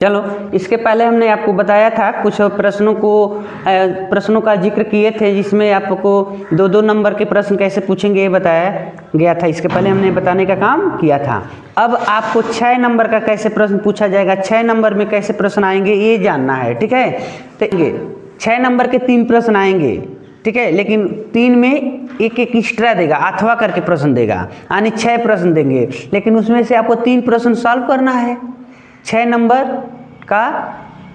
चलो, इसके पहले हमने आपको बताया था कुछ प्रश्नों का जिक्र किए थे, जिसमें आपको 2-2 नंबर के प्रश्न कैसे पूछेंगे ये बताया गया था। इसके पहले हमने बताने का काम किया था। अब आपको 6 नंबर का कैसे प्रश्न पूछा जाएगा, 6 नंबर में कैसे प्रश्न आएंगे ये जानना है, ठीक है। तो 6 नंबर के 3 प्रश्न आएंगे, ठीक है, लेकिन 3 में एक एक्स्ट्रा देगा, अथवा करके प्रश्न देगा, यानी 6 प्रश्न देंगे, लेकिन उसमें से आपको 3 प्रश्न सॉल्व करना है। 6 नंबर का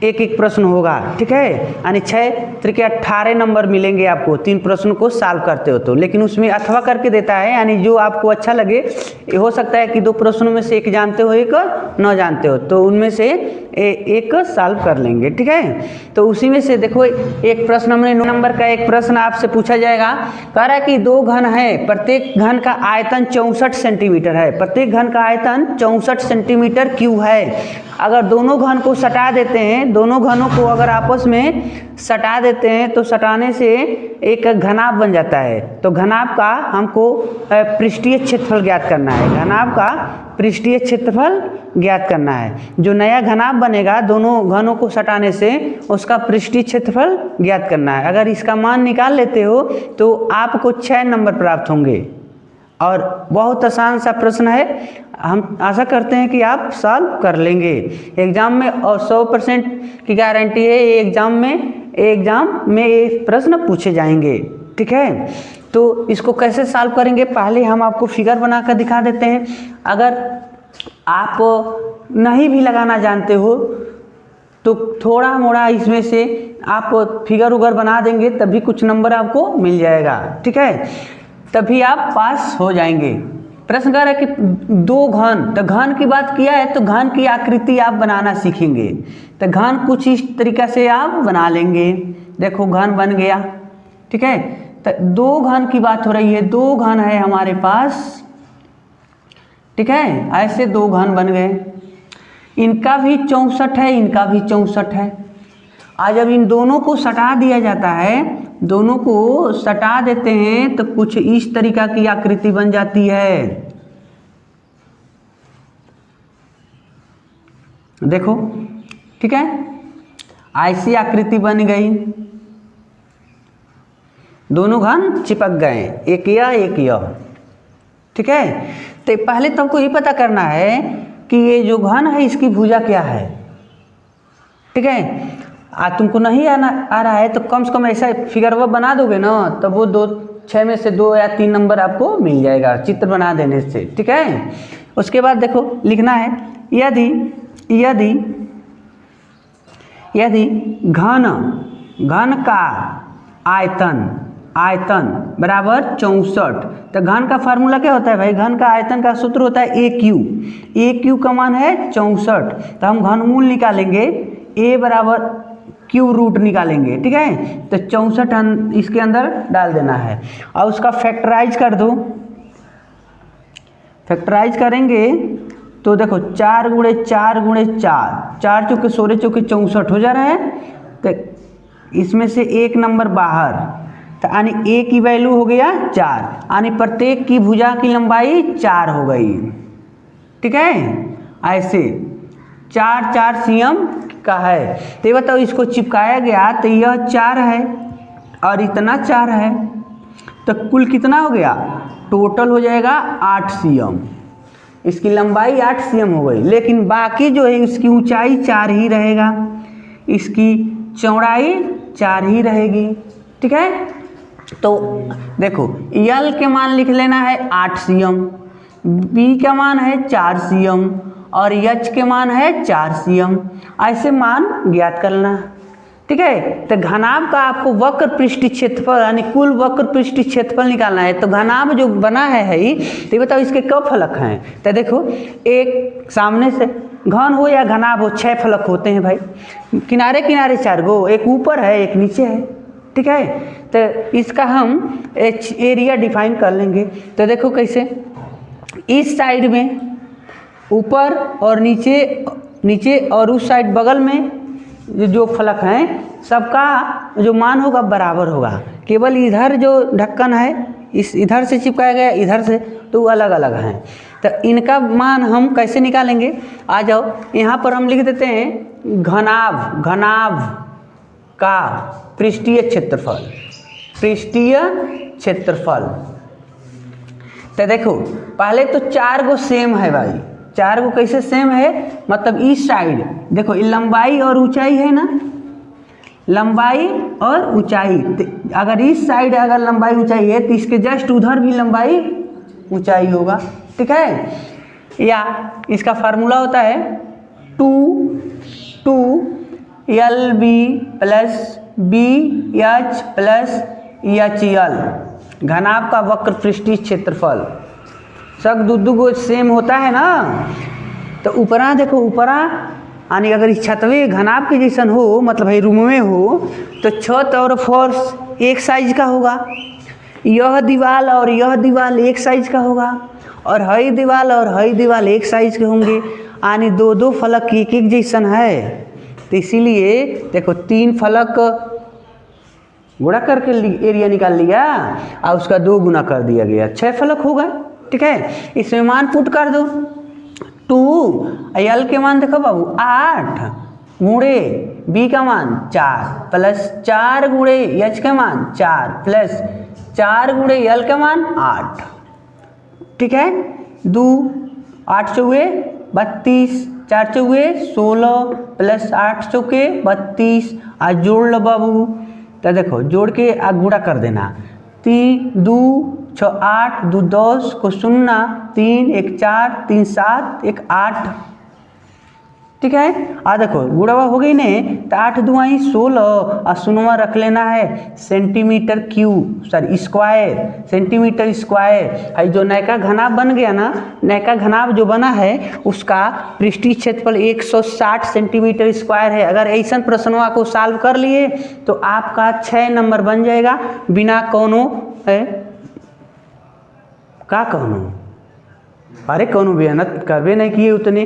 एक प्रश्न होगा, ठीक है, यानी 6 त्रिके 18 नंबर मिलेंगे आपको 3 प्रश्न को सॉल्व करते हो तो। लेकिन उसमें अथवा करके देता है, यानी जो आपको अच्छा लगे। हो सकता है कि 2 प्रश्नों में से एक जानते हो, एक न जानते हो, तो उनमें से एक सॉल्व कर लेंगे, ठीक है। तो उसी में से देखो, एक प्रश्न हमने 9 नंबर का एक प्रश्न आपसे पूछा जाएगा। कह रहा है कि 2 घन है, प्रत्येक घन का आयतन 64 सेंटीमीटर है। प्रत्येक घन का आयतन 64 सेंटीमीटर क्यों है। अगर दोनों घन को सटा देते हैं, दोनों घनों को अगर आपस में सटा देते हैं तो सटाने से एक घनाभ बन जाता है। तो घनाभ का हमको पृष्ठीय क्षेत्रफल ज्ञात करना है। घनाभ का पृष्ठीय क्षेत्रफल ज्ञात करना है। जो नया घनाभ बनेगा दोनों घनों को सटाने से, उसका पृष्ठीय क्षेत्रफल ज्ञात करना है। अगर इसका मान निकाल लेते हो तो आपको 6 नंबर प्राप्त होंगे। और बहुत आसान सा प्रश्न है, हम आशा करते हैं कि आप सॉल्व कर लेंगे एग्ज़ाम में। और 100% की गारंटी है ये एग्ज़ाम में ये प्रश्न पूछे जाएंगे, ठीक है। तो इसको कैसे सॉल्व करेंगे, पहले हम आपको फिगर बनाकर दिखा देते हैं। अगर आप नहीं भी लगाना जानते हो तो थोड़ा मोड़ा इसमें से आप फिगर उगर बना देंगे, तभी कुछ नंबर आपको मिल जाएगा, ठीक है, तभी आप पास हो जाएंगे। प्रश्न कह रहा है कि 2 घन, तो घन की बात किया है तो घन की आकृति आप बनाना सीखेंगे। तो घन कुछ इस तरीक़ा से आप बना लेंगे। देखो घन बन गया, ठीक है। तो 2 घन की बात हो रही है, 2 घन है हमारे पास, ठीक है, ऐसे 2 घन बन गए। इनका भी 64 है, इनका भी 64 है। आज जब इन दोनों को सटा दिया जाता है, दोनों को सटा देते हैं तो कुछ इस तरीका की आकृति बन जाती है। देखो, ठीक है, ऐसी आकृति बन गई। दोनों घन चिपक गए, एक यह, ठीक है। तो पहले तो हमको ये पता करना है कि ये जो घन है इसकी भुजा क्या है, ठीक है। तुमको नहीं आ रहा है तो कम से कम ऐसा फिगर वो बना दोगे ना, तब वो 6 में से 2 या 3 नंबर आपको मिल जाएगा चित्र बना देने से, ठीक है। उसके बाद देखो लिखना है, यदि घन का आयतन बराबर 64, तो घन का फार्मूला क्या होता है भाई, घन का आयतन का सूत्र होता है AQ का मान है 64। तो हम घनमूल निकालेंगे, A बराबर क्यू रूट निकालेंगे, ठीक है। तो 64 इसके अंदर डाल देना है और उसका फैक्टराइज कर दो। फैक्टराइज करेंगे तो देखो 4 गुणे 4 गुणे 4 चौके 16 चौके 64 हो जा रहा है। तो इसमें से एक नंबर बाहर, तो यानी A की वैल्यू हो गया 4, यानी प्रत्येक की भुजा की लंबाई 4 हो गई, ठीक है। ऐसे 4 cm का है। तो बताओ इसको चिपकाया गया तो यह 4 है और इतना 4 है, तो कुल कितना हो गया, टोटल हो जाएगा 8 cm। इसकी लंबाई 8 cm हो गई, लेकिन बाकी जो है इसकी ऊंचाई 4 ही रहेगा, इसकी चौड़ाई 4 ही रहेगी, ठीक है। तो देखो L के मान लिख लेना है 8 cm, B का मान है 4 cm और H के मान है 4 cm। ऐसे मान ज्ञात करना, ठीक है। तो घनाभ का आपको वक्र पृष्ठीय क्षेत्रफल यानी कुल वक्र पृष्ठीय क्षेत्रफल निकालना है। तो घनाभ जो बना है ही, तो बताओ इसके कब फलक हैं। तो देखो, एक सामने से घन हो या घनाभ हो 6 फलक होते हैं भाई, किनारे किनारे 4 गो, एक ऊपर है एक नीचे है, ठीक है। तो इसका हम एरिया डिफाइन कर लेंगे। तो देखो कैसे, इस साइड में ऊपर और नीचे और उस साइड बगल में जो फलक हैं सबका जो मान होगा बराबर होगा। केवल इधर जो ढक्कन है इस इधर से चिपकाया गया, इधर से तो अलग अलग हैं। तो इनका मान हम कैसे निकालेंगे, आ जाओ यहाँ पर हम लिख देते हैं घनाभ का पृष्ठीय क्षेत्रफल, पृष्ठीय क्षेत्रफल। तो देखो पहले तो 4 गो सेम है भाई, 4 गो कैसे सेम है, मतलब इस साइड देखो लंबाई और ऊंचाई है ना, लंबाई और ऊंचाई, अगर इस साइड अगर लंबाई ऊंचाई है तो इसके जस्ट उधर भी लंबाई ऊंचाई होगा, ठीक है। या इसका फार्मूला होता है 2LB plus BH plus HL, घनाभ का वक्र पृष्ठीय क्षेत्रफल। सब दो गो सेम होता है ना, तो ऊपरा देखो ऊपरा यानी अगर इस छतवे घनाभ के जैसन हो, मतलब है रूम में हो, तो छत और फर्श एक साइज का होगा, यह दीवार और यह दीवार एक साइज का होगा, और हई दीवार और हई दीवार एक साइज के होंगे, यानी 2 फलक एक जैसन है। तो इसीलिए देखो 3 फलक गुणा करके एरिया निकाल लिया और उसका 2 गुना कर दिया गया, 6 फलक होगा, ठीक है। इसमें मान पुट कर दो, 2L के मान देखो बाबू 8 गुणे B का मान 4 प्लस 4 गुणे H का मान 4 प्लस 4 गुणे L का मान 8, ठीक है। 2 8 चौके 32, 4 चौके 16 प्लस 8 चौके 32, आज जोड़ लो बाबू। तो देखो जोड़ के गुणा कर देना, 3 2 6 8 2 10 को 0 3 1 4 3 7 1 8, ठीक है। देखो गुड़ावा हो गई ने, तो 8 दुआई 16 और 0 रख लेना है centimetre cube, sorry square, centimetre square. है जो नयका घनाभ बन गया ना, नयका घनाभ जो बना है उसका पृष्ठीय क्षेत्रफल 160 सेंटीमीटर स्क्वायर है। अगर ऐसा प्रश्नों को सॉल्व कर लिए तो आपका 6 नंबर बन जाएगा बिना कोनो का कहूँ, अरे कौन मेहनत करवे नहीं किए उतने।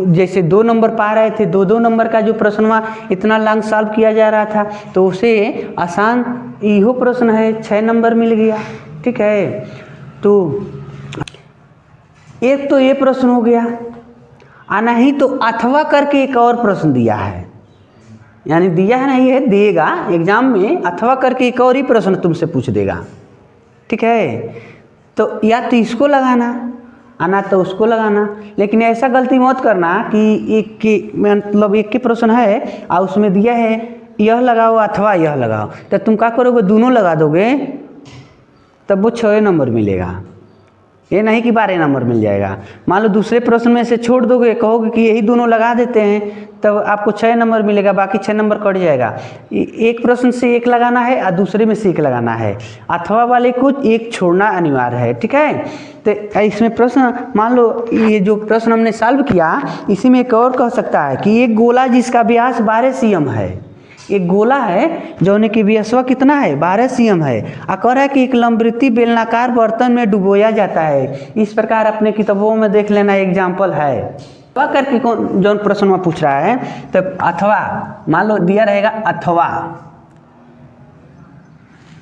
जैसे 2 नंबर पा रहे थे, 2 नंबर का जो प्रश्न इतना लॉन्ग सॉल्व किया जा रहा था, तो उसे आसान इहो प्रश्न है 6 नंबर मिल गया, ठीक है। तो एक तो ये प्रश्न हो गया, नहीं तो अथवा करके एक और प्रश्न दिया है, यानी दिया है नहीं है, देगा एग्जाम में, अथवा करके एक और ही प्रश्न तुमसे पूछ देगा, ठीक है। तो या तो इसको लगाना आना तो उसको लगाना, लेकिन ऐसा गलती मत करना कि एक के मतलब एक के प्रश्न है और उसमें दिया है यह लगाओ अथवा यह लगाओ, तो तुम क्या करोगे, दोनों लगा दोगे तब वो 6 नंबर मिलेगा, ये नहीं कि 12 नंबर मिल जाएगा। मान लो दूसरे प्रश्न में से छोड़ दोगे, कहोगे कि यही दोनों लगा देते हैं, तब आपको 6 नंबर मिलेगा, बाकी 6 नंबर कट जाएगा। एक प्रश्न से 1 लगाना है और दूसरे में से 1 लगाना है, अथवा वाले को 1 छोड़ना अनिवार्य है, ठीक है। तो इसमें प्रश्न मान लो ये जो प्रश्न हमने सॉल्व किया, इसी में एक और कह सकता है कि एक गोला जिसका व्यास 12 cm है, एक गोला है जौने की व्यासवा कितना है 12 cm है, कह रहा है कि एक लंबवृत्तीय बेलनाकार बर्तन में डुबोया जाता है। इस प्रकार अपने किताबों में देख लेना, एग्जाम्पल है अथवा करके कौन जौन प्रश्न में पूछ रहा है, तो अथवा मान लो दिया रहेगा अथवा,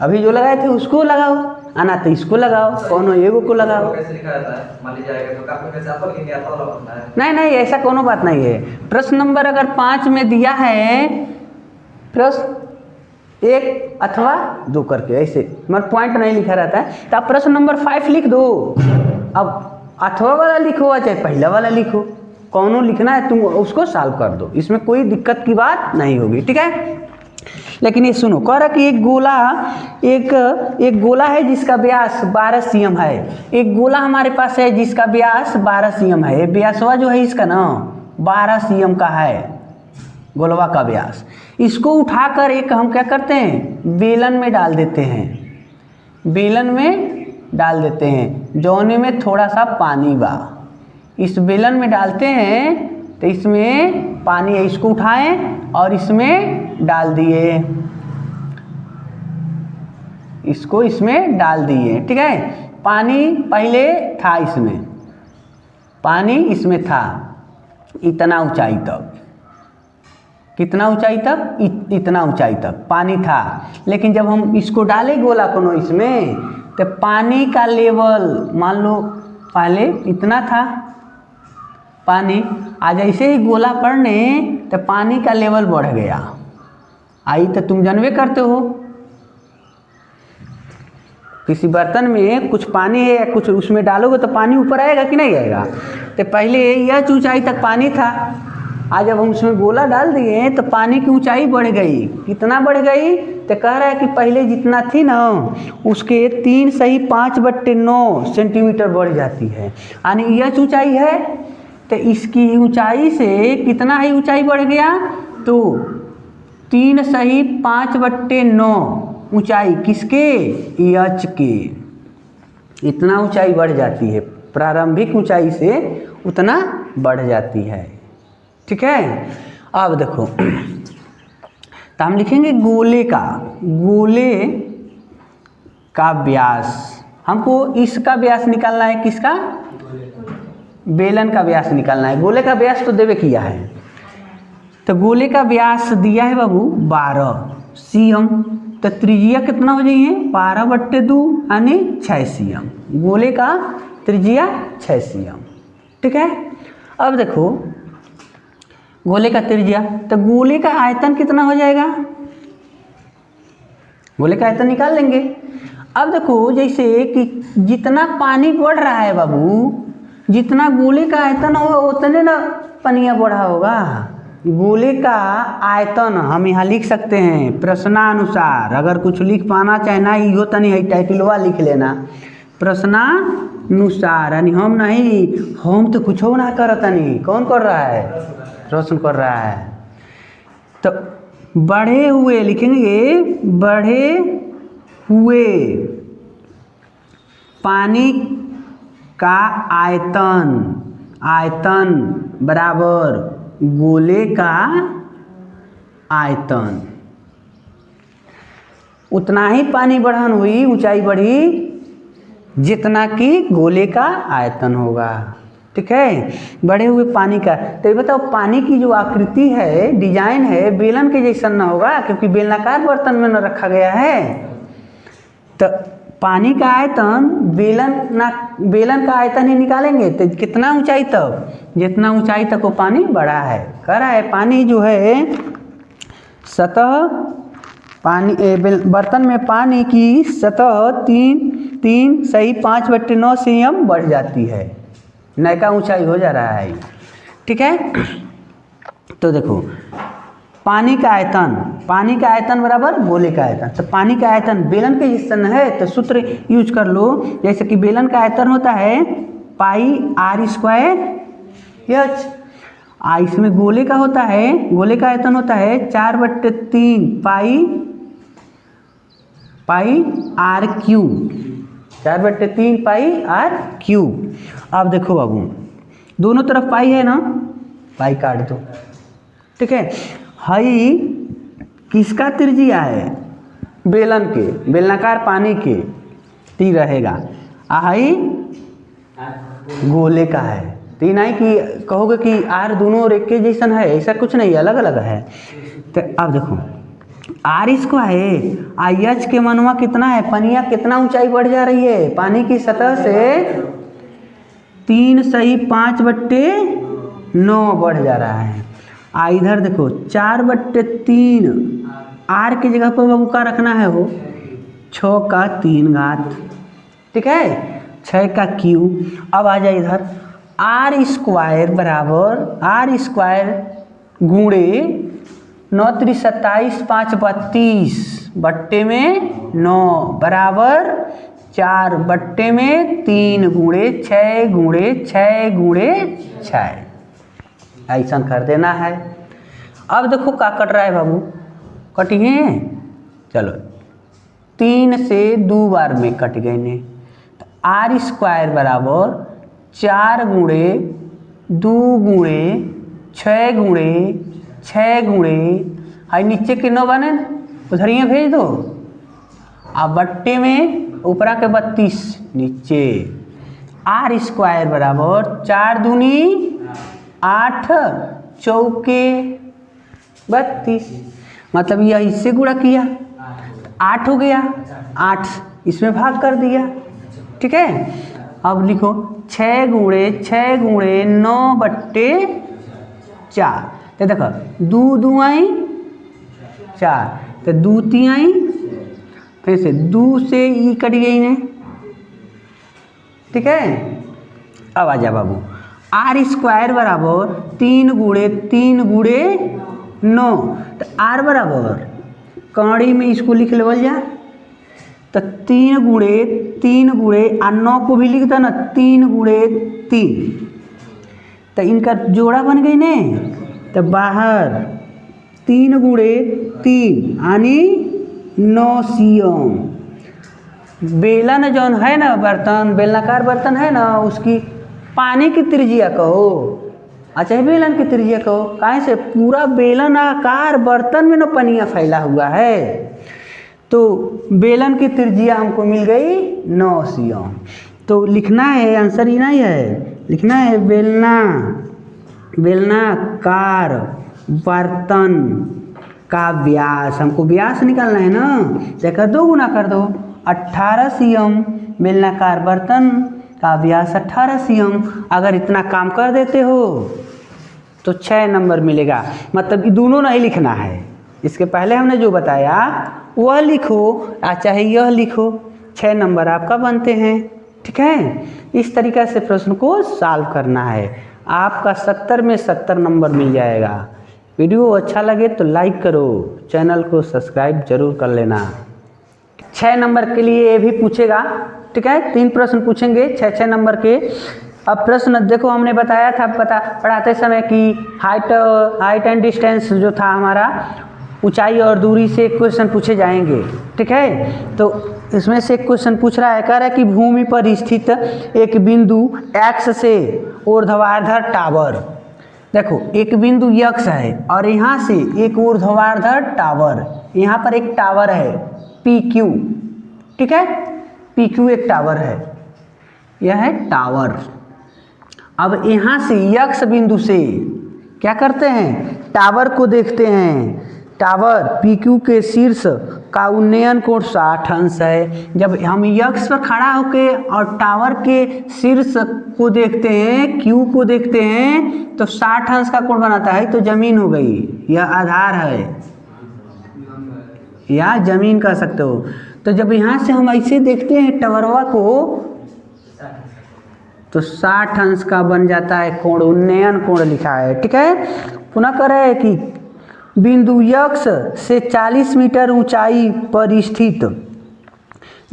अभी जो लगाए थे उसको लगाओ, आना तो इसको लगाओ, कौनो एगो को लगाओ। नहीं नहीं ऐसा कोनो बात नहीं है। प्रश्न नंबर अगर 5 में दिया है प्रश्न 1 अथवा 2 करके, ऐसे मगर पॉइंट नहीं लिखा रहता है, तो आप प्रश्न नंबर 5 लिख दो। अब अथवा वाला लिखो चाहे पहला वाला लिखो, कौनो लिखना है तुम उसको सॉल्व कर दो, इसमें कोई दिक्कत की बात नहीं होगी, ठीक है। लेकिन ये सुनो, कह रहा कि एक गोला है जिसका व्यास 12 cm है, एक गोला हमारे पास है जिसका व्यास 12 cm है, व्यासवा जो है इसका ना 12 cm का है गोलवा का व्यास। इसको उठाकर एक हम क्या करते हैं, बेलन में डाल देते हैं, बेलन में डाल देते हैं, जौने में थोड़ा सा पानी बा, इस बेलन में डालते हैं तो इसमें पानी है, इसको उठाएं और इसमें डाल दिए, इसको इसमें डाल दिए, ठीक है। पानी पहले था इसमें, पानी इसमें था इतना ऊंचाई तक, कितना ऊंचाई तक, इतना ऊंचाई तक पानी था। लेकिन जब हम इसको डाले गोला कोनो इसमें, तो पानी का लेवल मान लो पहले इतना था, पानी आज ऐसे ही गोला पड़ने तो पानी का लेवल बढ़ गया। आई तो तुम जानवे करते हो, किसी बर्तन में कुछ पानी है या कुछ उसमें डालोगे तो पानी ऊपर आएगा कि नहीं आएगा। तो पहले यह ऊंचाई तक पानी था, आज जब हम उसमें गोला डाल दिए तो पानी की ऊंचाई बढ़ गई। कितना बढ़ गई? तो कह रहा है कि पहले जितना थी ना उसके 3 सही 5/9 सेंटीमीटर बढ़ जाती है। यानी यह ऊंचाई है तो इसकी ऊंचाई से कितना ही ऊंचाई बढ़ गया? तो 3 सही 5/9 ऊंचाई किसके? एच के। इतना ऊंचाई बढ़ जाती है, प्रारंभिक ऊंचाई से उतना बढ़ जाती है। ठीक है, अब देखो तो हम लिखेंगे गोले का व्यास। हमको इसका व्यास निकालना है, किसका? बेलन का व्यास निकालना है। गोले का व्यास तो देवे किया है, तो गोले का व्यास दिया है बाबू 12 cm। तो त्रिज्या कितना हो जाइए? 12/2 यानी 6 cm। गोले का त्रिज्या 6 cm। ठीक है, अब देखो गोले का त्रिज्या, तो गोले का आयतन कितना हो जाएगा? गोले का आयतन निकाल लेंगे। अब देखो जैसे कि जितना पानी बढ़ रहा है बाबू, जितना गोले का आयतन होगा उतने ना पनिया बढ़ा होगा। गोले का आयतन हम यहाँ लिख सकते हैं प्रश्नानुसार। अगर कुछ लिख पाना चाहे ना इहो तनी है टाइटलवा लिख लेना प्रश्नानुसार। यानी हम नहीं, हम तो कुछ हो ना करता नहीं, कौन कर रहा है? रोशन कर रहा है। तो बढ़े हुए लिखेंगे, बढ़े हुए पानी का आयतन बराबर गोले का आयतन। उतना ही पानी बढ़न हुई, ऊंचाई बढ़ी जितना कि गोले का आयतन होगा। ठीक है, बढ़े हुए पानी का। तो ये बताओ पानी की जो आकृति है, डिजाइन है, बेलन के जैसा ना होगा क्योंकि बेलनाकार बर्तन में न रखा गया है। तो पानी का आयतन बेलन का आयतन ही निकालेंगे तो कितना ऊंचाई तक? जितना ऊंचाई तक वो पानी बढ़ा है। कह रहा है पानी जो है सतह पानी बर्तन में पानी की सतह 3 सही 5/9 cm बढ़ जाती है। नयका ऊंचाई हो जा रहा है। ठीक है, तो देखो पानी का आयतन बराबर गोले का आयतन। तो पानी का आयतन बेलन के जितना है तो सूत्र यूज कर लो। जैसे कि बेलन का आयतन होता है πr²h। इसमें गोले का होता है, गोले का आयतन होता है 4/3 πr³। 4/3 πr³। अब देखो बाबू दोनों तरफ पाई है ना, पाई काट दो। ठीक है, हाई किसका त्रिज्या है? बेलन के, बेलनाकार पानी के ती रहेगा। हाई गोले का है। तीन आई कि कहोगे कि आर दोनों और एक के जैसन है, ऐसा कुछ नहीं, अलग अलग है। तो अब देखो r² IH के मनवा कितना है? पनिया कितना ऊंचाई बढ़ जा रही है? पानी की सतह से 3 सही 5/9 बढ़ जा रहा है। इधर देखो 4/3 आर की जगह पर बाबू का रखना है वो 6 का 3 घात। ठीक है, 6 का क्यू। अब आ जाए इधर r² बराबर r² गुणे 9 × 27 5 32 बट्टे में 9 बराबर 4/3 गुणे 6 गुणे 6 गुणे 6 ऐसा कर देना है। अब देखो क्या कट रहा है बाबू, कटिए चलो 3 से 2 बार में कट गए ने। तो r² बराबर 4 गुणे 2 गुणे 6 गुणे 6 गुणे हाई नीचे के 9 बने उधर ही भेज दो। अब बट्टे में ऊपरा के 32 नीचे। r² बराबर 4 दूनी 8 चौके 32, मतलब यह इससे गुणा किया 8 हो गया, 8 इसमें भाग कर दिया। ठीक है, अब लिखो 6 गुणे 9/4। तो देखो 2 दूआई 4, तो 2 तिहाई, फिर से 2 से ई कट गई ने, ठीक है। अब आ जा बाबू, r² बराबर 3 गुणे 9, तो r बराबर कौड़ी में इसको लिख लेवल जा, तो 3 गुणे 9 को भी लिख दो ना, 3 गुणे 3, तो इनका जोड़ा बन गई ने, तो बाहर 3 गुणे 3 यानी 9 सीएम। बेलन जौन है ना बर्तन, बेलनाकार बर्तन है ना, उसकी पानी की त्रिज्या कहो, अच्छा बेलन की त्रिज्या कहो, काहे से पूरा बेलन आकार बर्तन में ना पनिया फैला हुआ है, तो बेलन की त्रिज्या हमको मिल गई 9 सीएम। तो लिखना है, आंसर ही नहीं है, लिखना है बेलनाकार बर्तन का व्यास, हमको व्यास निकालना है ना, देखो 2 गुना कर दो, 18 सीएम। बेलनाकार बर्तन का व्यास 18 सीएम। अगर इतना काम कर देते हो तो 6 नंबर मिलेगा, मतलब ये दोनों नहीं लिखना है, इसके पहले हमने जो बताया वह लिखो, चाहे यह लिखो, 6 नंबर आपका बनते हैं, ठीक है। इस तरीक़ा से प्रश्न को सॉल्व करना है, आपका 70 में 70 नंबर मिल जाएगा। वीडियो अच्छा लगे तो लाइक करो, चैनल को सब्सक्राइब जरूर कर लेना। 6 नंबर के लिए ये भी पूछेगा, ठीक है, 3 प्रश्न पूछेंगे 6 नंबर के। अब प्रश्न देखो, हमने बताया था पढ़ाते समय कि हाइट एंड डिस्टेंस जो था हमारा, ऊंचाई और दूरी से क्वेश्चन पूछे जाएंगे, ठीक है। तो इसमें से एक क्वेश्चन पूछ रहा है, कह रहा है कि भूमि पर स्थित एक बिंदु x से ऊर्ध्वाधर टावर, देखो एक बिंदु x है और यहाँ से एक ऊर्ध्वाधर टावर, यहाँ पर एक टावर है PQ, ठीक है, PQ एक टावर है, यह है टावर। अब यहाँ से x बिंदु से क्या करते हैं, टावर को देखते हैं। टावर PQ के शीर्ष का उन्नयन कोण 60 अंश है। जब हम x पर खड़ा होके और टावर के शीर्ष को देखते हैं, Q को देखते हैं, तो 60 अंश का कोण बनाता है, तो जमीन हो गई, यह आधार है या जमीन कह सकते हो। तो जब यहाँ से हम ऐसे देखते हैं टावरवा को, तो 60 अंश का बन जाता है कोण, उन्नयन कोण लिखा है, ठीक है। पुनः कह रहे हैं कि बिंदु x से 40 मीटर ऊंचाई पर स्थित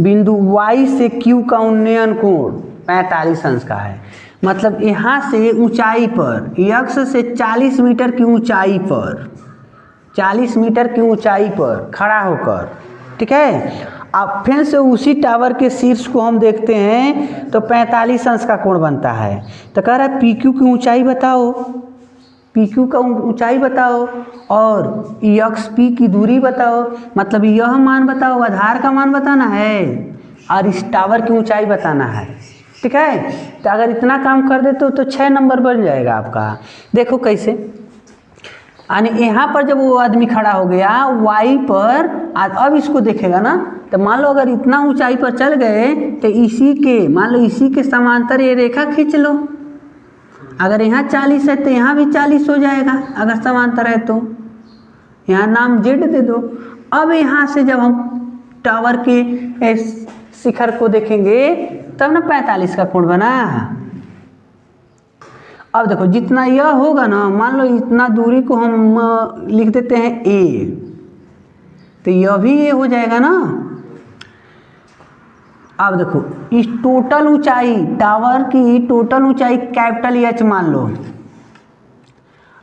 बिंदु y से Q का उन्नयन कोण 45 अंश का है। मतलब यहाँ से ऊंचाई पर x से 40 मीटर की ऊंचाई पर, 40 मीटर की ऊंचाई पर खड़ा होकर, ठीक है। अब फिर से उसी टावर के शीर्ष को हम देखते हैं तो 45 अंश का कोण बनता है। तो कह रहा है PQ की ऊंचाई बताओ, PQ का ऊंचाई बताओ और XP की दूरी बताओ, मतलब यह मान बताओ, आधार का मान बताना है और इस टावर की ऊंचाई बताना है, ठीक है। तो अगर इतना काम कर देते हो तो 6 नंबर बन जाएगा आपका। देखो कैसे, यानी यहाँ पर जब वो आदमी खड़ा हो गया Y पर, अब इसको देखेगा ना, तो मान लो अगर इतना ऊंचाई पर चल गए तो इसी के, मान लो इसी के समांतर ये रेखा खींच लो, अगर यहाँ 40 है तो यहाँ भी 40 हो जाएगा, अगर समांतर है तो यहाँ नाम Z दे दो। अब यहाँ से जब हम टावर के शिखर को देखेंगे तब ना 45 का कोण बना। अब देखो जितना यह होगा ना, मान लो इतना दूरी को हम लिख देते हैं A, तो यह भी A हो जाएगा ना। अब देखो इस टोटल ऊंचाई, टावर की टोटल ऊंचाई कैपिटल H मान लो।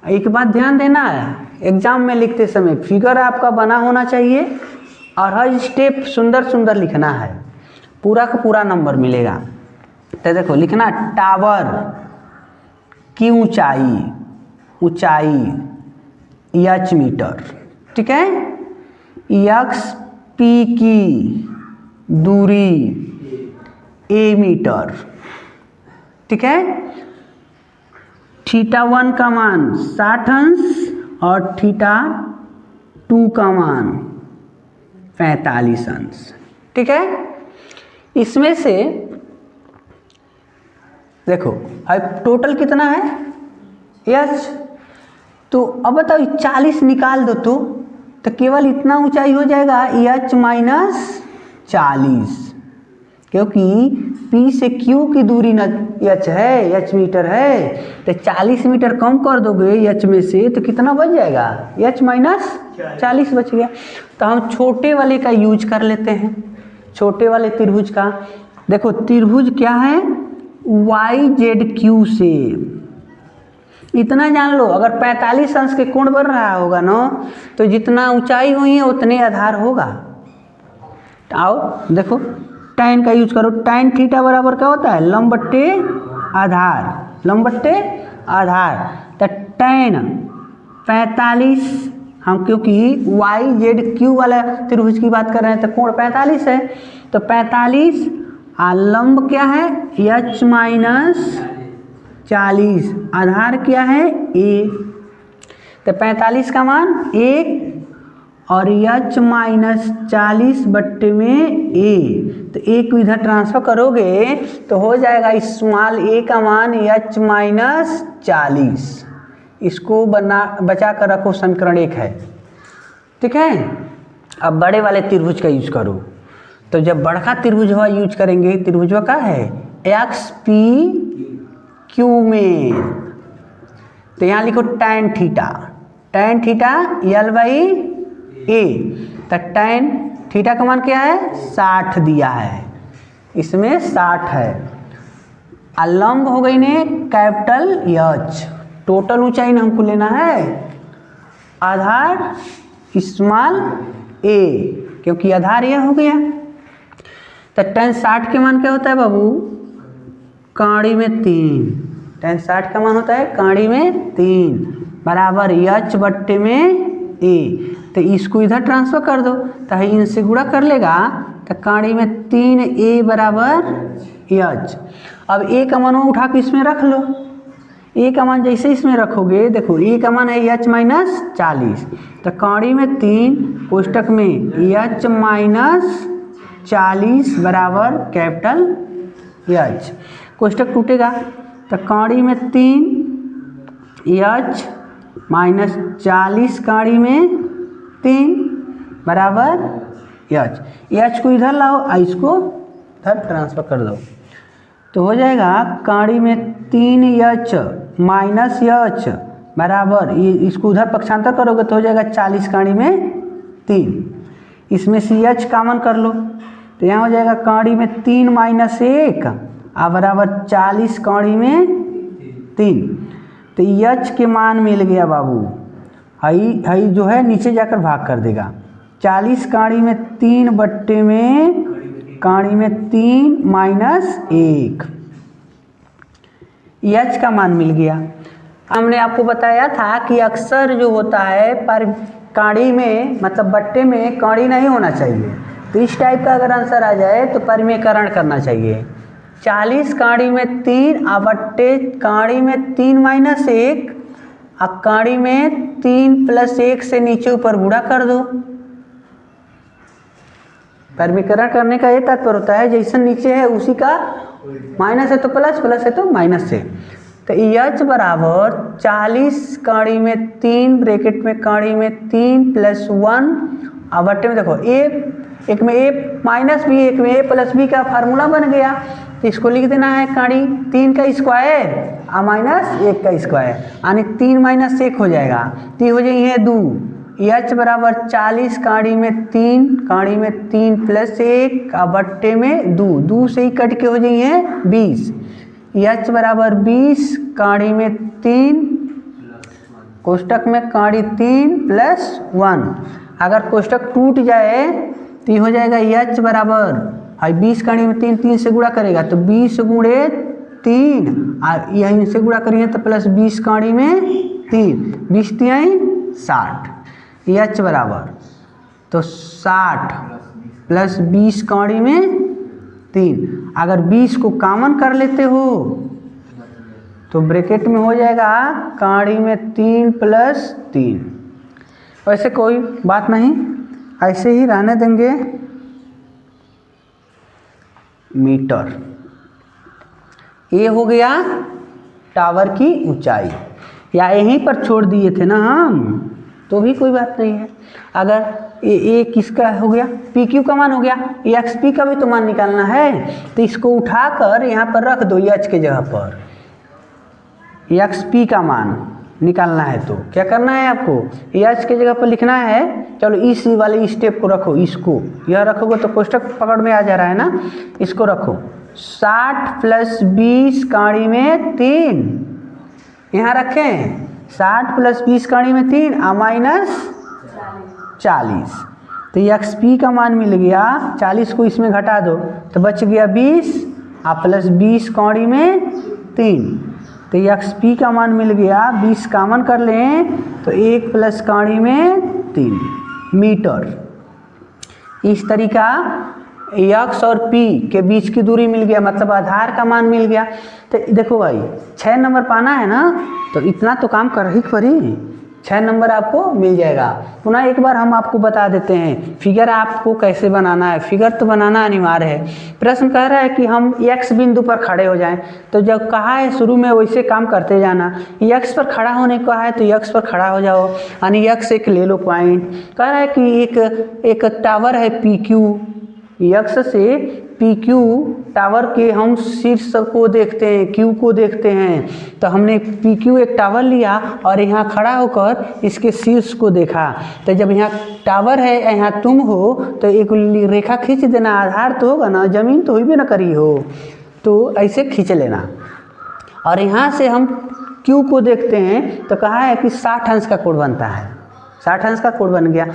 एक बात ध्यान देना है, एग्जाम में लिखते समय फिगर आपका बना होना चाहिए और हर स्टेप सुंदर सुंदर लिखना है, पूरा का पूरा नंबर मिलेगा। तो देखो लिखना टावर की ऊंचाई H मीटर, ठीक है, XP की दूरी A मीटर, ठीक है। θ1 का मान 60 अंश और θ2 का मान 45 अंश, ठीक है। इसमें से देखो अब टोटल कितना है एच, तो अब बताओ 40 निकाल दो तो केवल इतना ऊंचाई हो जाएगा एच माइनस 40, क्योंकि P से Q की दूरी न एच है, एच मीटर है, तो 40 मीटर कम कर दोगे एच में से तो कितना बच जाएगा एच माइनस 40 बच गया। तो हम छोटे वाले का यूज कर लेते हैं, छोटे वाले त्रिभुज का। देखो त्रिभुज क्या है YZQ से, इतना जान लो अगर 45 अंश के कोण बन रहा होगा ना तो जितना ऊंचाई हुई है उतने आधार होगा। आओ देखो tan का यूज करो, tan थीटा बराबर क्या होता है लंब बट्टे आधार, लंब बट्टे आधार। तो tan 45, हम क्योंकि YZQ वाला त्रिभुज की बात कर रहे हैं तो कोण 45 है, तो 45 लंब क्या है H माइनस 40, आधार क्या है A, तो 45 का मान 1 और H माइनस 40 बट्टे में A, तो A को इधर ट्रांसफर करोगे तो हो जाएगा स्मॉल a का मान H माइनस 40, इसको बचा कर रखो, समीकरण 1 है, ठीक है। अब बड़े वाले त्रिभुज का यूज करो, तो जब बड़का त्रिभुजवा यूज करेंगे, त्रिभुजवा का है XPQ में, तो यहाँ लिखो tan theta, tan theta L by A, तो tan थीटा का मान क्या है 60 दिया है, इसमें 60 है। लंब हो गई ने कैपिटल H, टोटल ऊंचाई ना हमको लेना है, आधार स्मॉल a, क्योंकि आधार यह हो गया। तो tan 60 के मान क्या होता है बाबू काड़ी में 3, tan 60 का मान होता है काड़ी में 3 बराबर H बट्टे में a, तो इसको इधर ट्रांसफर कर दो तो इनसे गुणा कर लेगा, तो काड़ी में 3a बराबर H। अब a का मान उठा के इसमें रख लो, a का मान जैसे इसमें रखोगे, देखो a का मान है H माइनस 40, तो काड़ी में 3 कोष्टक में H माइनस 40 बराबर कैपिटल H, कोष्टक टूटेगा तो काड़ी में 3 H माइनस 40 काड़ी में 3 बराबर H, H को इधर लाओ और इसको इधर ट्रांसफर कर दो, तो हो जाएगा काड़ी में 3H माइनस H बराबर, ये इसको उधर पक्षांतर करोगे तो हो जाएगा 40 काड़ी में 3, इसमें से H कॉमन कर लो तो यहाँ हो जाएगा काड़ी में 3 माइनस 1 बराबर 40 काड़ी में 3, तो H के मान मिल गया बाबू, हई जो है नीचे जाकर भाग कर देगा, 40 काड़ी में 3 बट्टे में काड़ी में 3 माइनस 1, H का मान मिल गया। हमने आपको बताया था कि अक्सर जो होता है पर काड़ी में मतलब बट्टे में काड़ी नहीं होना चाहिए, तो इस टाइप का अगर आंसर आ जाए तो परिमेयकरण करना चाहिए। 40 काड़ी में 3 बट्टे काड़ी में 3 माइनस 1 काड़ी में 3 प्लस 1 से नीचे ऊपर गुणा कर दो। परिमेयकरण करने का ये तात्पर्य होता है जैसा नीचे है उसी का माइनस है तो प्लस, प्लस है तो माइनस से, तो H बराबर 40 काड़ी में 3 ब्रैकेट में काड़ी में 3 प्लस 1 बट्टे में देखो एक में a माइनस b, एक में a प्लस b का फार्मूला बन गया, तो इसको लिख देना है काड़ी 3 का स्क्वायर माइनस 1 का स्क्वायर, यानी 3 माइनस 1 हो जाएगा, तो हो जाएगी 2, H बराबर 40 काड़ी में 3 प्लस 1 बट्टे में 2 से ही कट के हो जाइए 20, H बराबर 20 काड़ी में 3 कोष्टक में काड़ी 3 प्लस 1, अगर कोष्टक टूट जाए तो ये हो जाएगा H बराबर 20 काड़ी में 3 से गुणा करेगा तो 20 गुणे 3 और यहीं से गुणा करिए तो प्लस 20 काड़ी में 3, 20 3 60, H बराबर तो 60 प्लस 20 काड़ी में 3, अगर 20 को कॉमन कर लेते हो तो ब्रैकेट में हो जाएगा काड़ी में 3 प्लस 3, वैसे कोई बात नहीं, ऐसे ही रहने देंगे मीटर। ये हो गया टावर की ऊंचाई, या यहीं पर छोड़ दिए थे ना हम तो भी कोई बात नहीं है। अगर ये किसका हो गया, पी क्यू का मान हो गया, एक्स पी का भी तो मान निकालना है, तो इसको उठाकर यहाँ पर रख दो एच के जगह पर, एक्स पी का मान निकालना है तो क्या करना है आपको, एच के जगह पर लिखना है। चलो इस वाले स्टेप को रखो, इसको यह रखोगे तो कोष्टक पकड़ में आ जा रहा है ना, इसको रखो 60 + 20 काड़ी में 3, यहाँ रखें 60 + 20 काड़ी में 3 -40, तो एक्स पी का मान मिल गया, 40 को इसमें घटा दो तो बच गया 20 प्लस 20 काड़ी में 3, तो एक्स पी का मान मिल गया, 20 कॉमन कर लें तो 1 + काड़ी में 3 मीटर। इस तरीका एक्स और पी के बीच की दूरी मिल गया, मतलब आधार का मान मिल गया। तो देखो भाई 6 नंबर पाना है ना, तो इतना तो काम कर ही पड़ी, 6 नंबर आपको मिल जाएगा। पुनः एक बार हम आपको बता देते हैं फिगर आपको कैसे बनाना है। फिगर तो बनाना अनिवार्य है। प्रश्न कह रहा है कि हम x बिंदु पर खड़े हो जाएं, तो जब कहा है शुरू में वैसे काम करते जाना। x पर खड़ा होने को है तो x पर खड़ा हो जाओ, यानी x एक ले लो पॉइंट। कह रहा है कि एक टावर है PQ, x से PQ टावर के हम शीर्ष को देखते हैं, Q को देखते हैं, तो हमने PQ एक टावर लिया और यहाँ खड़ा होकर इसके शीर्ष को देखा। तो जब यहाँ टावर है, यहाँ तुम हो, तो एक रेखा खींच देना, आधार तो होगा ना, जमीन तो हुई भी ना करी हो, तो ऐसे खींच लेना। और यहाँ से हम Q को देखते हैं तो कहा है कि 60 अंश का कोण बनता है, 60 अंश का कोण बन गया।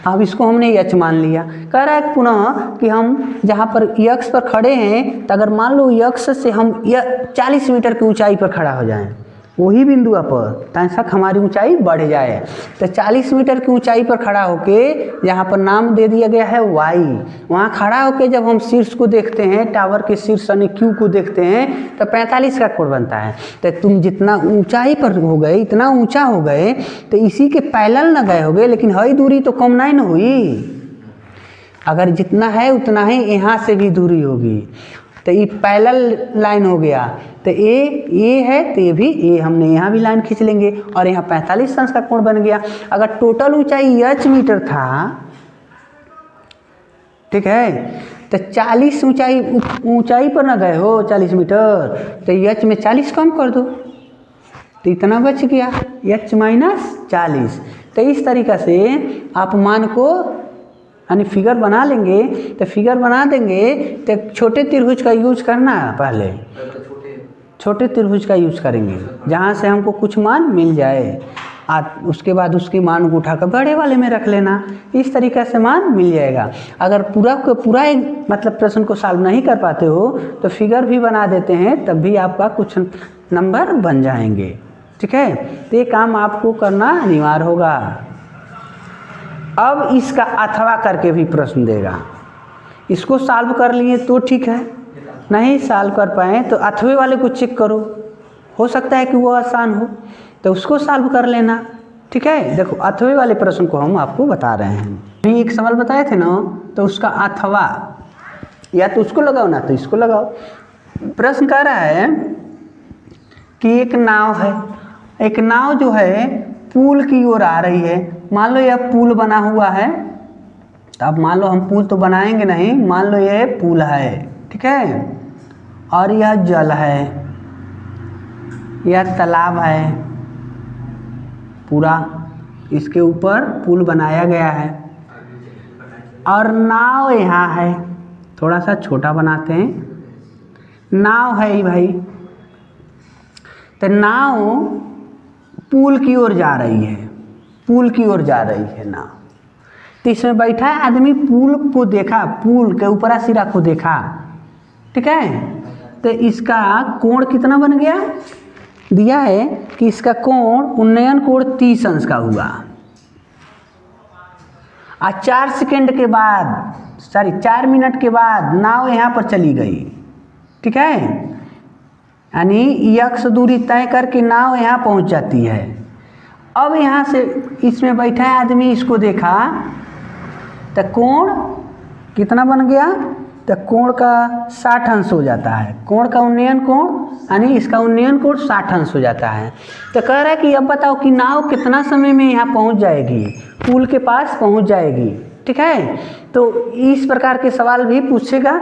अब इसको हमने h मान लिया। कह रहा है पुनः कि हम जहाँ पर x पर खड़े हैं, तो अगर मान लो x से हम 40 मीटर की ऊंचाई पर खड़ा हो जाएं, वही बिंदु पर, ताकि हमारी ऊंचाई बढ़ जाए। तो 40 मीटर की ऊंचाई पर खड़ा होके, जहाँ पर नाम दे दिया गया है y, वहाँ खड़ा होके जब हम शीर्ष को देखते हैं, टावर के शीर्ष यानी Q को देखते हैं, तो 45 का कोण बनता है। तो तुम जितना ऊंचाई पर हो गए, इतना ऊंचा हो गए, तो इसी के पैरेलल न गए होगे, लेकिन हई दूरी तो कम नहीं न हुई। अगर जितना है उतना ही यहाँ से भी दूरी होगी, तो ये पैरेलल लाइन हो गया। तो ये है तो ये भी, ये हमने यहाँ भी लाइन खींच लेंगे और यहाँ 45 अंश का कोण बन गया। अगर टोटल ऊंचाई h मीटर था, ठीक है, तो 40 ऊंचाई पर ना गए हो 40 मीटर, तो h में 40 कम कर दो तो इतना बच गया h - 40। तो इस तरीक़ा से आप मान को यानी फिगर बना लेंगे। तो फिगर बना देंगे तो छोटे त्रिभुज का यूज करना है, पहले छोटे त्रिभुज का यूज करेंगे जहाँ से हमको कुछ मान मिल जाए, उसके बाद उसके मान को उठाकर बड़े वाले में रख लेना। इस तरीक़े से मान मिल जाएगा। अगर पूरा एक मतलब प्रश्न को सॉल्व नहीं कर पाते हो तो फिगर भी बना देते हैं, तब भी आपका कुछ नंबर बन जाएंगे। ठीक है, तो ये काम आपको करना अनिवार्य होगा। अब इसका अथवा करके भी प्रश्न देगा। इसको सॉल्व कर लिए तो ठीक है, नहीं सॉल्व कर पाए तो अथवे वाले को चेक करो, हो सकता है कि वो आसान हो तो उसको सॉल्व कर लेना। ठीक है, देखो अथवे वाले प्रश्न को हम आपको बता रहे हैं। अभी एक सवाल बताए थे ना, तो उसका अथवा या तो उसको लगाओ ना तो इसको लगाओ। प्रश्न कह रहा है कि एक नाव है, एक नाव जो है पुल की ओर आ रही है। मान लो यह पुल बना हुआ है, तो अब मान लो हम पुल तो बनाएंगे नहीं, मान लो यह पुल है, ठीक है, और यह जल है, यह तालाब है, पूरा इसके ऊपर पुल बनाया गया है और नाव यहाँ है। थोड़ा सा छोटा बनाते हैं, नाव है भाई, तो नाव पुल की ओर जा रही है, पुल की ओर जा रही है नाव। तो इसमें बैठा है आदमी, पुल को देखा, पुल के ऊपरा सिरा को देखा, ठीक है, तो इसका कोण कितना बन गया, दिया है कि इसका कोण उन्नयन कोण 30 अंश का हुआ। और 4 मिनट के बाद नाव यहाँ पर चली गई, ठीक है, यानी x दूरी तय करके नाव यहाँ पहुँच जाती है। अब यहाँ से इसमें बैठा है आदमी, इसको देखा तो कोण कितना बन गया तो कोण का 60 अंश हो जाता है। कोण का उन्नयन कोण यानी इसका उन्नयन कोण 60 अंश हो जाता है। तो कह रहा है कि अब बताओ कि नाव कितना समय में यहाँ पहुँच जाएगी, पुल के पास पहुँच जाएगी। ठीक है, तो इस प्रकार के सवाल भी पूछेगा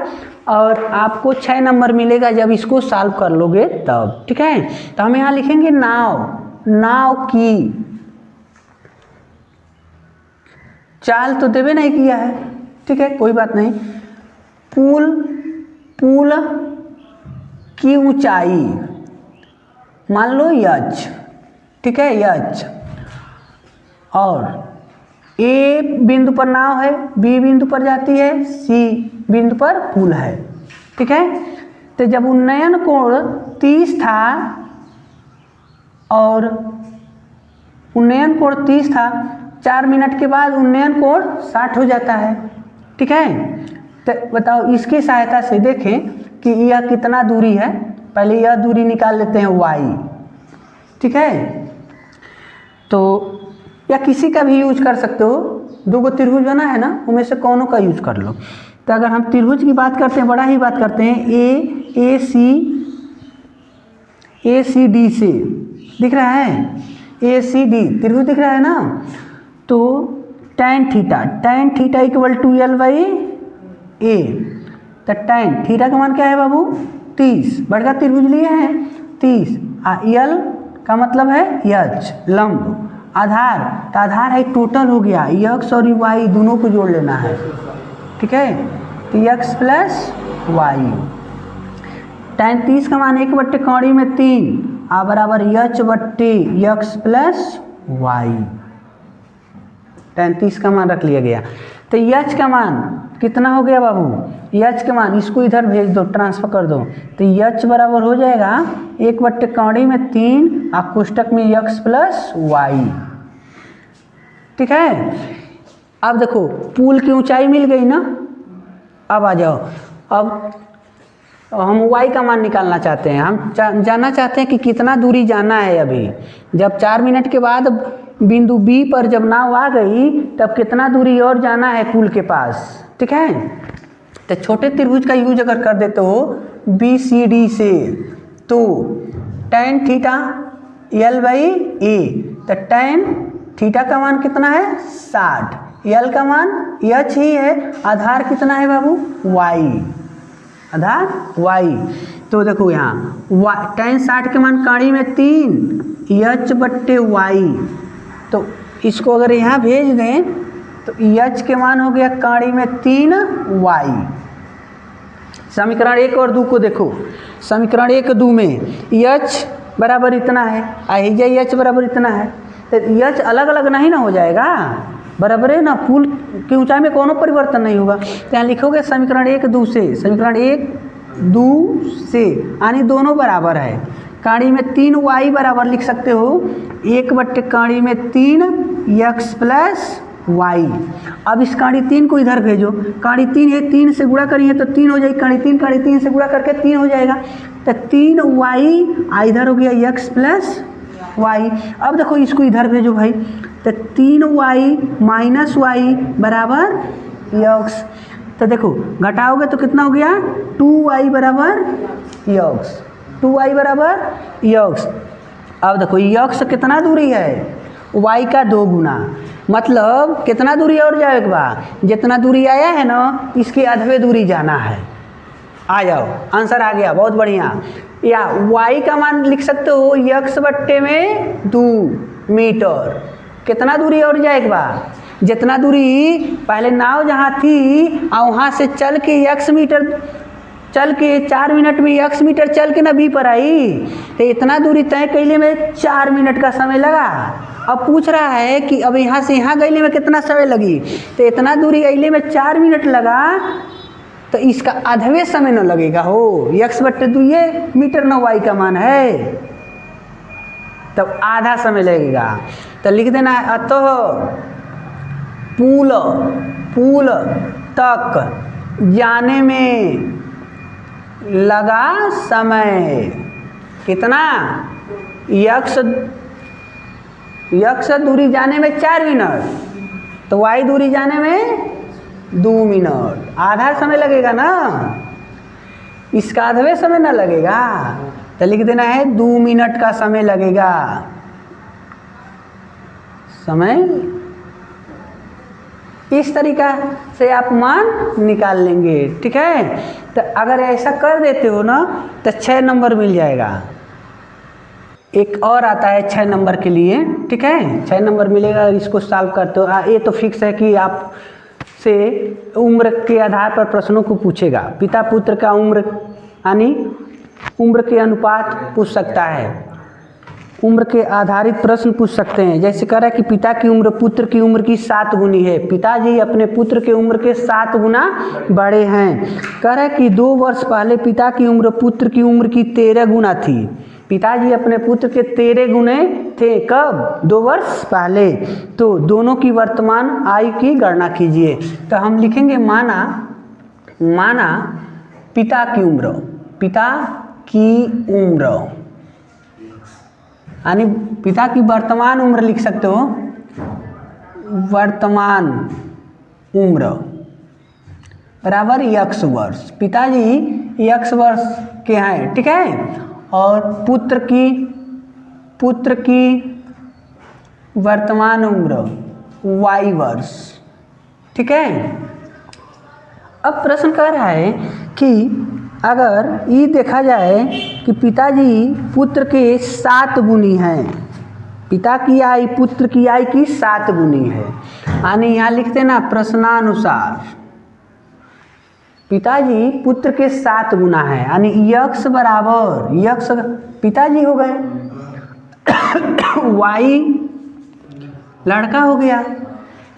और आपको 6 नंबर मिलेगा जब इसको सॉल्व कर लोगे तब। ठीक है, तो हम यहाँ लिखेंगे नाव की चाल तो देवे नहीं किया है। ठीक है, कोई बात नहीं। पुल की ऊंचाई मान लो h। ठीक है, h। और ए बिंदु पर नाव है, बी बिंदु पर जाती है, सी बिंदु पर पुल है। ठीक है, तो जब उन्नयन कोण 30 था और उन्नयन कोण 30 था, 4 मिनट के बाद उन्नयन कोण 60 हो जाता है। ठीक है, तो बताओ इसकी सहायता से देखें कि यह कितना दूरी है। पहले यह दूरी निकाल लेते हैं y। ठीक है, तो या किसी का भी यूज कर सकते हो। 2 गो त्रिभुज बना है ना, उनमें से कौनों का यूज कर लो। तो अगर हम त्रिभुज की बात करते हैं, बड़ा ही बात करते हैं, ए सी डी से दिख रहा है, ए सी डी त्रिभुज दिख रहा है ना। तो tan theta equal to L by A. तो tan थीटा का मान क्या है बाबू 30, बड़का त्रिभुज लिए हैं 30। L का मतलब है h लंब। आधार, तो आधार है टोटल हो गया, x और y दोनों को जोड़ लेना है। ठीक है, तो x प्लस वाई। tan 30 का मान 1/3 बराबर h बट्टे x प्लस वाई। tan 30 का मान रख लिया गया। तो h का मान कितना हो गया बाबू, h का मान इसको इधर भेज दो, ट्रांसफर कर दो। तो h बराबर हो जाएगा 1/3 कोष्टक में x प्लस वाई। ठीक है, अब देखो पुल की ऊंचाई मिल गई ना। अब आ जाओ, अब हम y का मान निकालना चाहते हैं। हम जानना चाहते हैं कि कितना दूरी जाना है। अभी जब 4 मिनट के बाद बिंदु B पर जब नाव आ गई तब कितना दूरी और जाना है पुल के पास। ठीक है, तो छोटे त्रिभुज का यूज अगर कर देते हो BCD से, तो tan theta L by A. तो tan थीटा का मान कितना है 60, L का मान h ही है, आधार कितना है बाबू y, आधार y। तो देखो यहाँ tan 60 के मान काड़ी में 3 h बट्टे y। तो इसको अगर यहाँ भेज दें तो h के मान हो गया काड़ी में 3y। समीकरण 1 और 2 को देखो। समीकरण 1 2 में h बराबर इतना है, h बराबर इतना है। तो h अलग अलग नहीं ना हो जाएगा, बराबर है ना। पुल की ऊंचाई में कोनो परिवर्तन नहीं होगा। तो यहाँ लिखोगे समीकरण 1 2 से, समीकरण 1 2 से यानी दोनों बराबर है। काड़ी में 3y बराबर लिख सकते हो 1/काड़ी में 3x प्लस y। अब इस काड़ी 3 को इधर भेजो, काड़ी 3 है, 3 से गुणा करिए तो 3 हो जाएगी, काड़ी 3 से गुणा करके 3 हो जाएगा। तो 3y इधर हो गया x प्लस y। अब देखो इसको इधर भेजो भाई, तो 3y माइनस y बराबर x। तो देखो घटाओगे तो कितना हो गया 2y बराबर x, 2y बराबर x। अब देखो x कितना दूरी है y का 2 गुना, मतलब कितना दूरी और जाएगा, जितना दूरी आया है ना इसके आधे दूरी जाना है। आ जाओ, आंसर आ गया, बहुत बढ़िया। या y का मान लिख सकते हो x बट्टे में 2 मीटर। कितना दूरी और जाएगा, जितना दूरी पहले नाव जहाँ थी और वहाँ से चल के x मीटर चल के 4 मिनट में x मीटर चल के ना B पर आई, तो इतना दूरी तय कैले में 4 मिनट का समय लगा। अब पूछ रहा है कि अब यहाँ से यहाँ गईले में कितना समय लगी, तो इतना दूरी अइले में 4 मिनट लगा, तो इसका आधवे समय न लगेगा हो। x बट्टे 2 ये मीटर न y का मान है, तब आधा समय लगेगा। तो लिख देना है अतः पुल तक जाने में लगा समय कितना, x दूरी जाने में 4 मिनट, तो y दूरी जाने में 2 मिनट। आधा समय लगेगा ना, इसका आधवे समय ना लगेगा, तो लिख देना है 2 मिनट का समय लगेगा। समय इस तरीका से आप मान निकाल लेंगे। ठीक है, तो अगर ऐसा कर देते हो ना तो 6 नंबर मिल जाएगा। एक और आता है 6 नंबर के लिए। ठीक है, 6 नंबर मिलेगा इसको सॉल्व करते हो। ये तो फिक्स है कि आप से उम्र के आधार पर प्रश्नों को पूछेगा। पिता पुत्र का उम्र यानी उम्र के अनुपात पूछ सकता है, उम्र के आधारित प्रश्न पूछ सकते हैं। जैसे कह रहा है कि पिता की उम्र पुत्र की उम्र की 7 गुनी है, पिताजी अपने पुत्र के उम्र के 7 गुना बड़े हैं। कह रहा है कि 2 वर्ष पहले पिता की उम्र पुत्र की उम्र की 13 गुना थी। पिताजी अपने पुत्र के 13 गुने थे, कब? 2 वर्ष पहले। तो दोनों की वर्तमान आयु की गणना कीजिए। तो हम लिखेंगे माना पिता की उम्र, पिता की उम्र यानी पिता की वर्तमान उम्र लिख सकते हो, वर्तमान उम्र बराबर x वर्ष। पिताजी x वर्ष के हैं। ठीक है, और पुत्र की वर्तमान उम्र y वर्ष। ठीक है, अब प्रश्न कह रहा है कि अगर ये देखा जाए कि पिताजी पुत्र के 7 गुनी हैं, पिता की आयु पुत्र की आयु की 7 गुनी है, यानी यहाँ लिखते ना प्रश्नानुसार पिताजी पुत्र के 7 गुना है, यानी x बराबर x पिताजी हो गए, y लड़का हो गया,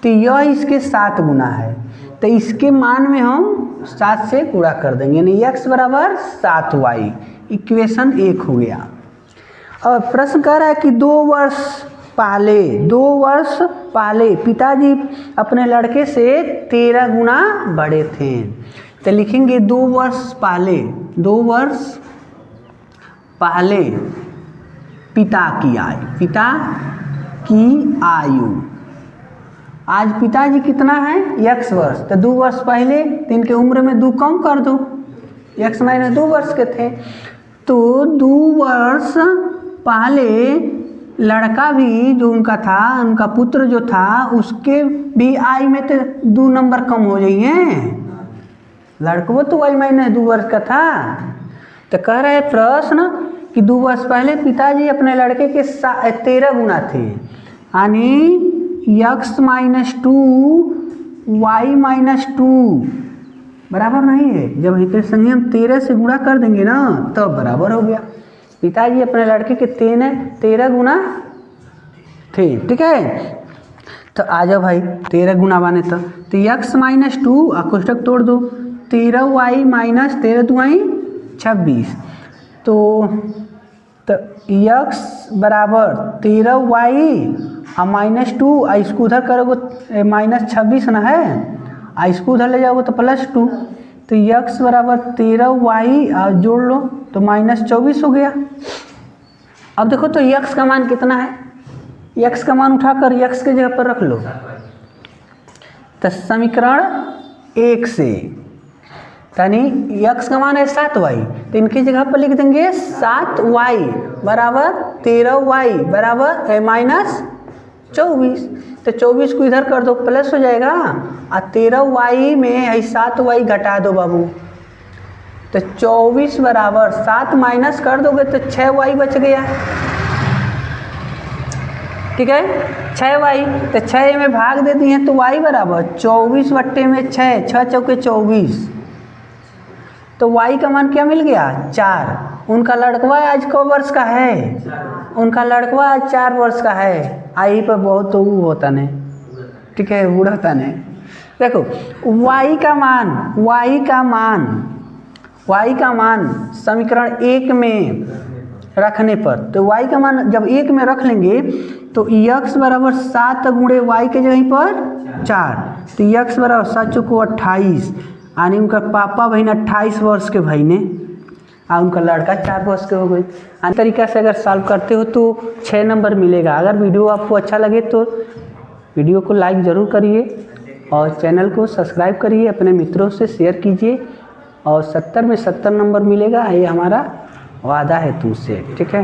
तो यह इसके 7 गुना है, तो इसके मान में हम 7 से गुणा कर देंगे, यानी x बराबर 7y। इक्वेशन 1 हो गया। और प्रश्न कह रहा है कि 2 वर्ष पहले पिताजी अपने लड़के से 13 गुना बड़े थे। तो लिखेंगे 2 वर्ष पहले पिता की आयु। आज पिताजी कितना है? x वर्ष, तो 2 वर्ष पहले, तो इनके उम्र में 2 कम कर दो, x माइनस 2 वर्ष के थे, तो 2 वर्ष पहले लड़का भी जो उनका था, उनका पुत्र जो था, उसके भी आयु में तो 2 नंबर कम हो जाइए, लड़का तो y माइनस 2 वर्ष का था। तो कह रहा है प्रश्न कि 2 वर्ष पहले पिताजी अपने लड़के के 13 गुना थे, यानी x माइनस 2 y माइनस 2 बराबर नहीं है। जब इसके संगे हम 13 से गुणा कर देंगे ना तब बराबर हो गया। पिताजी अपने लड़के के 13 गुना थे। ठीक है, तो आ जाओ भाई 13 गुना बने तो x माइनस 2 कोष्टक तोड़ दो, 13y माइनस 13 2y 26, तो x बराबर 13y माइनस 2, इसको उधर करोगे माइनस 26 ना है, इसको उधर ले जाओगे तो प्लस 2, तो x बराबर 13y जोड़ लो तो माइनस 24 हो गया। अब देखो तो x का मान कितना है, x का मान उठाकर x के जगह पर रख लो, तो समीकरण 1 से यानी x का मान है 7y, तो इनकी जगह पर लिख देंगे 7y बराबर 13y बराबर माइनस 24, तो 24 को इधर कर दो प्लस हो जाएगा, और 13y में 7y घटा दो बाबू, तो 24 बराबर 7 माइनस कर दोगे तो 6y बच गया। ठीक है, 6y, तो 6 में भाग दे दिए तो y बराबर 24 बट्टे में 6, 6 चौके 24, तो y का मान क्या मिल गया? 4। उनका लड़कवा आज कब वर्ष का है? उनका लड़कवा आज 4 वर्ष का है। आई पर बहुत तो वो होता नहीं, ठीक है, उड़ता नहीं। देखो y का मान समीकरण 1 में रखने पर, तो y का मान जब 1 में रख लेंगे तो x बराबर 7 गुणे y के जगह पर 4, तो x बराबर 7 चौको 28, यानी उनका पापा बहन 28 वर्ष के भाई ने, और उनका लड़का 4 वर्ष के हो गए। इस तरीक़ा से अगर सॉल्व करते हो तो 6 नंबर मिलेगा। अगर वीडियो आपको अच्छा लगे तो वीडियो को लाइक ज़रूर करिए और चैनल को सब्सक्राइब करिए, अपने मित्रों से शेयर कीजिए और 70 में 70 नंबर मिलेगा, ये हमारा वादा है तुमसे, ठीक है।